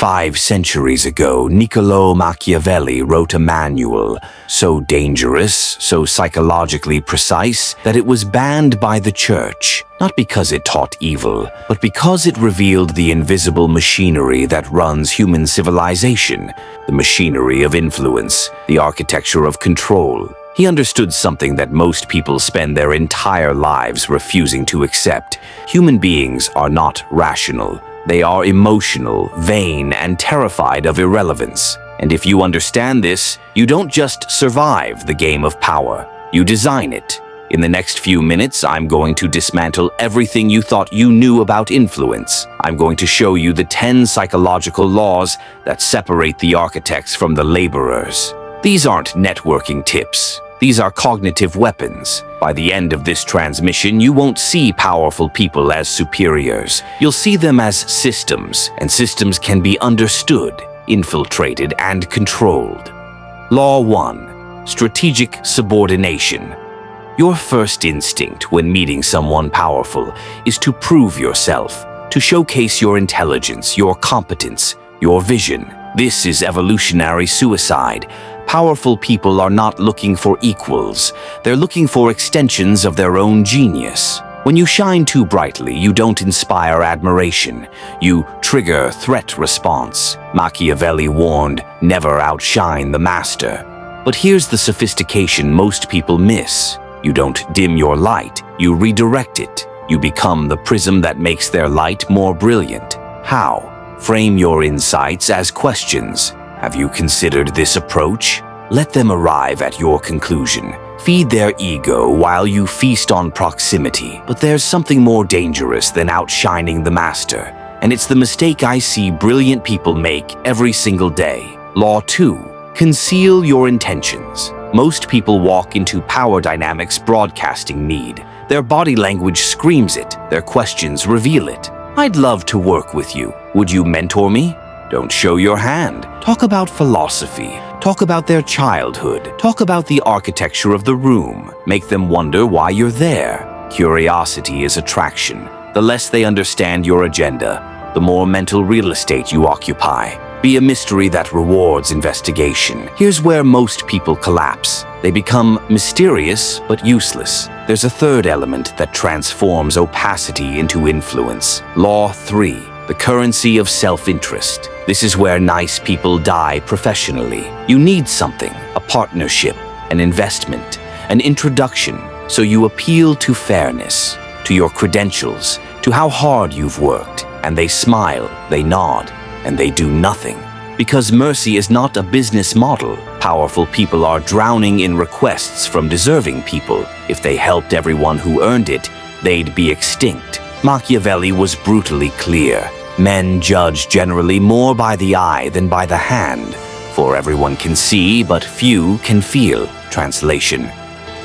5 centuries ago, Niccolò Machiavelli wrote a manual, so dangerous, so psychologically precise, that it was banned by the church, not because it taught evil, but because it revealed the invisible machinery that runs human civilization, the machinery of influence, the architecture of control. He understood something that most people spend their entire lives refusing to accept. Human beings are not rational. They are emotional, vain, and terrified of irrelevance. And if you understand this, you don't just survive the game of power, you design it. In the next few minutes, I'm going to dismantle everything you thought you knew about influence. I'm going to show you the 10 psychological laws that separate the architects from the laborers. These aren't networking tips. These are cognitive weapons. By the end of this transmission, you won't see powerful people as superiors. You'll see them as systems, and systems can be understood, infiltrated, and controlled. Law 1. Strategic subordination. Your first instinct when meeting someone powerful is to prove yourself, to showcase your intelligence, your competence, your vision. This is evolutionary suicide. Powerful people are not looking for equals. They're looking for extensions of their own genius. When you shine too brightly, you don't inspire admiration. You trigger threat response. Machiavelli warned, never outshine the master. But here's the sophistication most people miss. You don't dim your light, you redirect it. You become the prism that makes their light more brilliant. How? Frame your insights as questions. Have you considered this approach? Let them arrive at your conclusion. Feed their ego while you feast on proximity. But there's something more dangerous than outshining the master. And it's the mistake I see brilliant people make every single day. Law 2. Conceal your intentions. Most people walk into power dynamics broadcasting need. Their body language screams it. Their questions reveal it. I'd love to work with you. Would you mentor me? Don't show your hand. Talk about philosophy. Talk about their childhood. Talk about the architecture of the room. Make them wonder why you're there. Curiosity is attraction. The less they understand your agenda, the more mental real estate you occupy. Be a mystery that rewards investigation. Here's where most people collapse. They become mysterious but useless. There's a third element that transforms opacity into influence. Law 3. The currency of self-interest. This is where nice people die professionally. You need something, a partnership, an investment, an introduction, so you appeal to fairness, to your credentials, to how hard you've worked, and they smile, they nod, and they do nothing. Because mercy is not a business model. Powerful people are drowning in requests from deserving people. If they helped everyone who earned it, they'd be extinct. Machiavelli was brutally clear. Men judge generally more by the eye than by the hand, for everyone can see, but few can feel. Translation: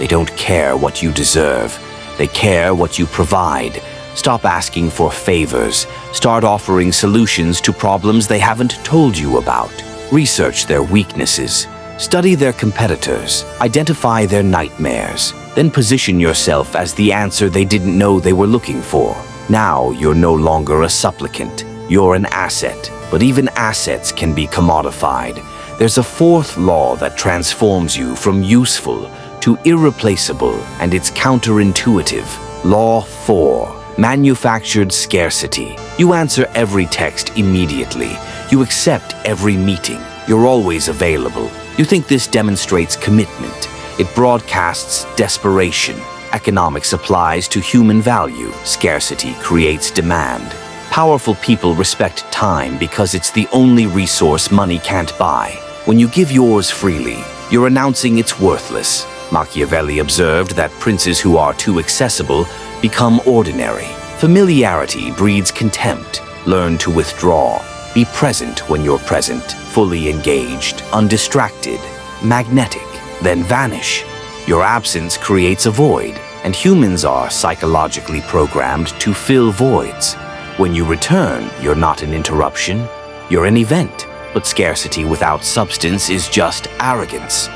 they don't care what you deserve. They care what you provide. Stop asking for favors. Start offering solutions to problems they haven't told you about. Research their weaknesses. Study their competitors. Identify their nightmares. Then position yourself as the answer they didn't know they were looking for. Now you're no longer a supplicant. You're an asset. But even assets can be commodified. There's a fourth law that transforms you from useful to irreplaceable, and it's counterintuitive. Law 4. Manufactured scarcity. You answer every text immediately. You accept every meeting. You're always available. You think this demonstrates commitment. It broadcasts desperation. Economics applies to human value. Scarcity creates demand. Powerful people respect time because it's the only resource money can't buy. When you give yours freely, you're announcing it's worthless. Machiavelli observed that princes who are too accessible become ordinary. Familiarity breeds contempt. Learn to withdraw. Be present when you're present, fully engaged, undistracted, magnetic, then vanish. Your absence creates a void, and humans are psychologically programmed to fill voids. When you return, you're not an interruption, you're an event. But scarcity without substance is just arrogance.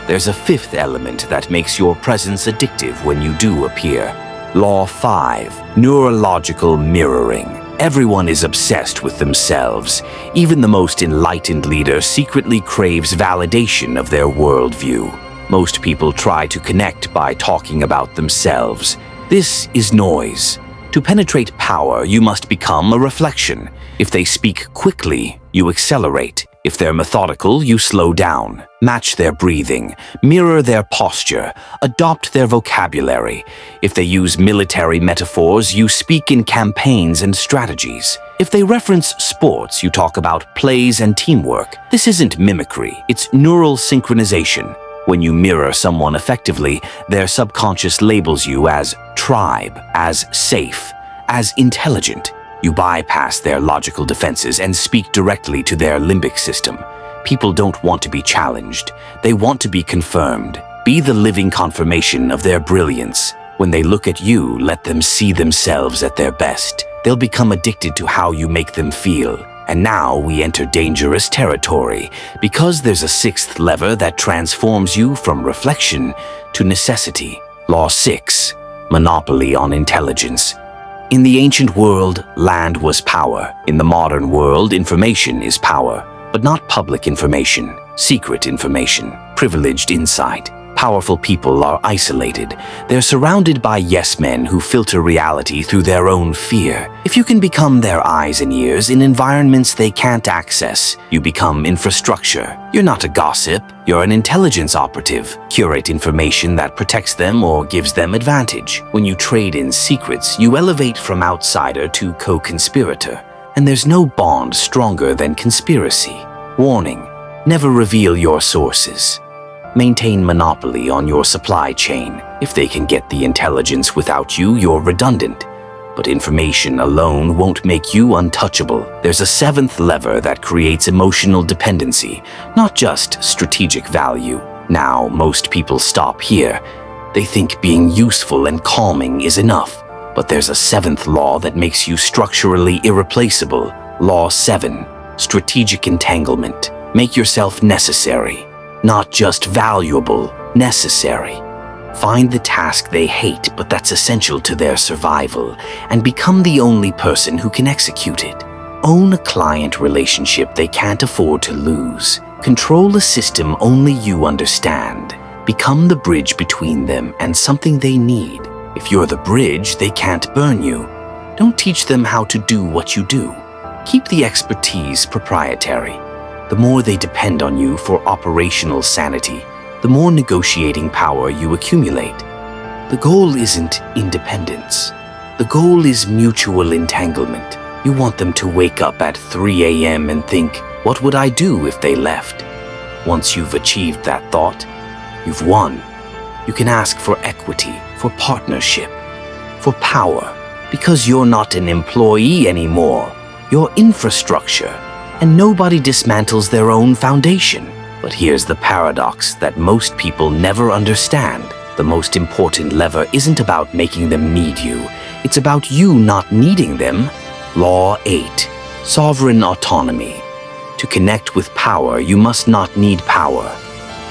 There's a fifth element that makes your presence addictive when you do appear. Law 5. Neurological mirroring. Everyone is obsessed with themselves. Even the most enlightened leader secretly craves validation of their worldview. Most people try to connect by talking about themselves. This is noise. To penetrate power, you must become a reflection. If they speak quickly, you accelerate. If they're methodical, you slow down. Match their breathing, mirror their posture, adopt their vocabulary. If they use military metaphors, you speak in campaigns and strategies. If they reference sports, you talk about plays and teamwork. This isn't mimicry, it's neural synchronization. When you mirror someone effectively, their subconscious labels you as tribe, as safe, as intelligent. You bypass their logical defenses and speak directly to their limbic system. People don't want to be challenged. They want to be confirmed. Be the living confirmation of their brilliance. When they look at you, let them see themselves at their best. They'll become addicted to how you make them feel. And now we enter dangerous territory, because there's a sixth lever that transforms you from reflection to necessity. Law 6. Monopoly on intelligence. In the ancient world, land was power. In the modern world, information is power. But not public information, secret information, privileged insight. Powerful people are isolated. They're surrounded by yes-men who filter reality through their own fear. If you can become their eyes and ears in environments they can't access, you become infrastructure. You're not a gossip, you're an intelligence operative. Curate information that protects them or gives them advantage. When you trade in secrets, you elevate from outsider to co-conspirator. And there's no bond stronger than conspiracy. Warning: never reveal your sources. Maintain monopoly on your supply chain. If they can get the intelligence without you, you're redundant. But information alone won't make you untouchable. There's a seventh lever that creates emotional dependency, not just strategic value. Now, most people stop here. They think being useful and calming is enough. But there's a seventh law that makes you structurally irreplaceable. Law 7. Strategic entanglement. Make yourself necessary. Not just valuable, necessary. Find the task they hate but that's essential to their survival and become the only person who can execute it. Own a client relationship they can't afford to lose. Control a system only you understand. Become the bridge between them and something they need. If you're the bridge, they can't burn you. Don't teach them how to do what you do. Keep the expertise proprietary. The more they depend on you for operational sanity, the more negotiating power you accumulate. The goal isn't independence. The goal is mutual entanglement. You want them to wake up at 3 a.m. and think, what would I do if they left? Once you've achieved that thought, you've won. You can ask for equity, for partnership, for power, because you're not an employee anymore. You're infrastructure. And nobody dismantles their own foundation. But here's the paradox that most people never understand. The most important lever isn't about making them need you. It's about you not needing them. Law 8. Sovereign autonomy. To connect with power, you must not need power.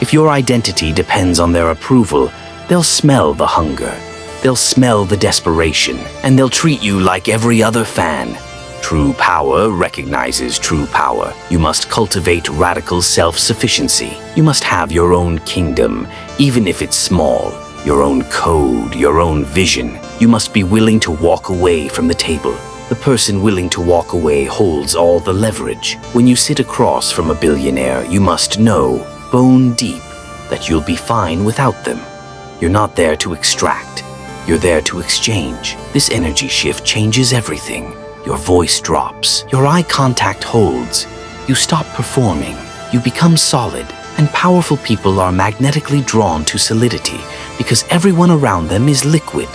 If your identity depends on their approval, they'll smell the hunger. They'll smell the desperation, and they'll treat you like every other fan. True power recognizes true power. You must cultivate radical self-sufficiency. You must have your own kingdom, even if it's small. Your own code, your own vision. You must be willing to walk away from the table. The person willing to walk away holds all the leverage. When you sit across from a billionaire, you must know, bone deep, that you'll be fine without them. You're not there to extract. You're there to exchange. This energy shift changes everything. Your voice drops. Your eye contact holds. You stop performing. You become solid. And powerful people are magnetically drawn to solidity because everyone around them is liquid,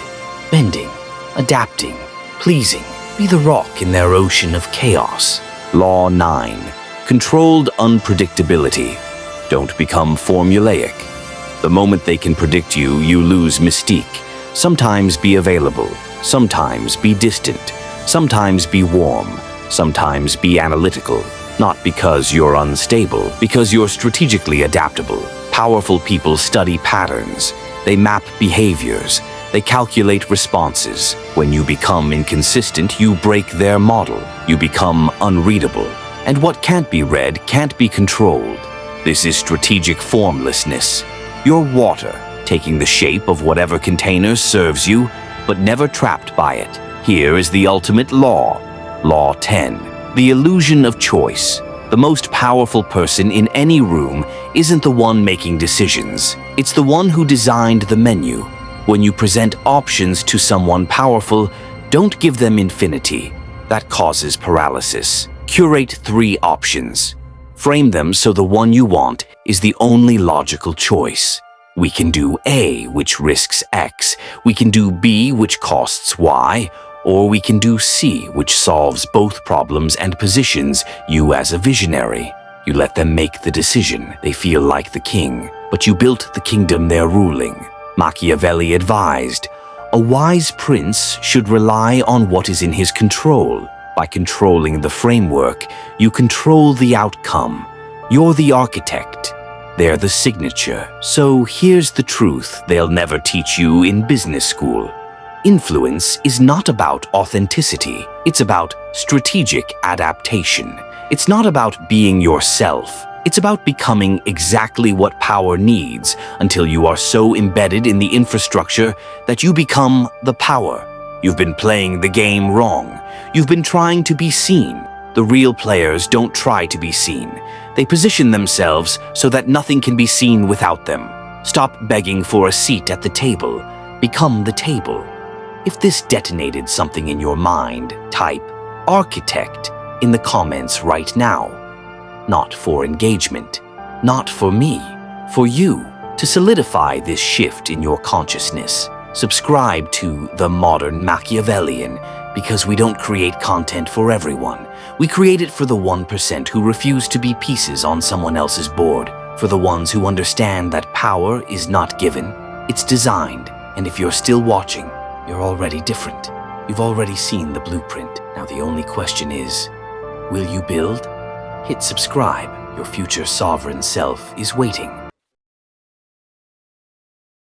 bending, adapting, pleasing. Be the rock in their ocean of chaos. Law 9. Controlled unpredictability. Don't become formulaic. The moment they can predict you, you lose mystique. Sometimes be available. Sometimes be distant. Sometimes be warm, sometimes be analytical, not because you're unstable, because you're strategically adaptable. Powerful people study patterns, they map behaviors, They calculate responses. When you become inconsistent, you break their model. You become unreadable. And what can't be read can't be controlled. This is strategic formlessness. You're water, taking the shape of whatever container serves you, but never trapped by it. Here is the ultimate law. Law 10. The illusion of choice. The most powerful person in any room isn't the one making decisions. It's the one who designed the menu. When you present options to someone powerful, don't give them infinity. That causes paralysis. Curate 3 options. Frame them so the one you want is the only logical choice. We can do A, which risks X. We can do B, which costs Y. Or we can do C, which solves both problems and positions you as a visionary. You let them make the decision. They feel like the king, but you built the kingdom they're ruling. Machiavelli advised, a wise prince should rely on what is in his control. By controlling the framework, you control the outcome. You're the architect. They're the signature. So here's the truth they'll never teach you in business school. Influence is not about authenticity. It's about strategic adaptation. It's not about being yourself. It's about becoming exactly what power needs until you are so embedded in the infrastructure that you become the power. You've been playing the game wrong. You've been trying to be seen. The real players don't try to be seen. They position themselves so that nothing can be seen without them. Stop begging for a seat at the table. Become the table. If this detonated something in your mind, type architect in the comments right now. Not for engagement, not for me, for you. To solidify this shift in your consciousness, subscribe to The Modern Machiavellian, because we don't create content for everyone. We create it for the 1% who refuse to be pieces on someone else's board, for the ones who understand that power is not given, it's designed. And if you're still watching, you're already different. You've already seen the blueprint. Now the only question is, will you build? Hit subscribe. Your future sovereign self is waiting.